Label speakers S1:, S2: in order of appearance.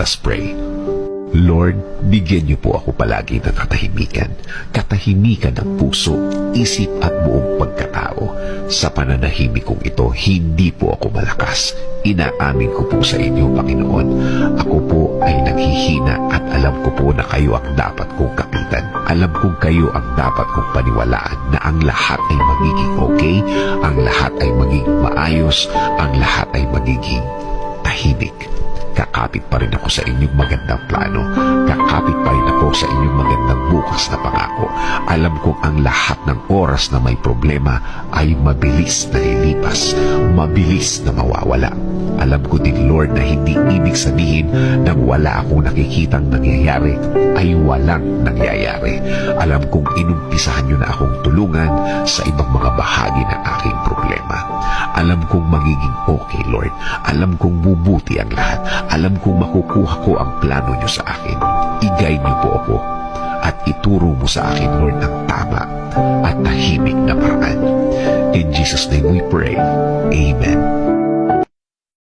S1: Let us pray. Lord, bigyan niyo po ako palagi ng katahimikan. Katahimikan ng puso, isip at buong pagkatao. Sa pananahimik kong ito, hindi po ako malakas. Inaamin ko po sa inyo, Panginoon. Ako po ay naghihina at alam ko po na kayo ang dapat kong kapitan. Alam kong kayo ang dapat kong paniwalaan na ang lahat ay magiging okay, ang lahat ay magiging maayos, ang lahat ay magiging tahimik. Kakapit pa rin ako sa inyong magandang plano. Kakapit pa rin ako sa inyong magandang bukas na pangako. Alam kong ang lahat ng oras na may problema ay mabilis na lilipas, mabilis na mawawala. Alam ko din, Lord, na hindi ibig sabihin na wala akong nakikitang nangyayari ay walang nangyayari. Alam kong inumpisahan niyo na akong tulungan sa ibang mga bahagi ng aking problema. Alam kong magiging okay, Lord. Alam kong bubuti ang lahat. Alam kong makukuha ko ang plano niyo sa akin. I-guide niyo po ako at ituro mo sa akin, Lord, ang tama at tahimik na paraan. In Jesus' name we pray. Amen.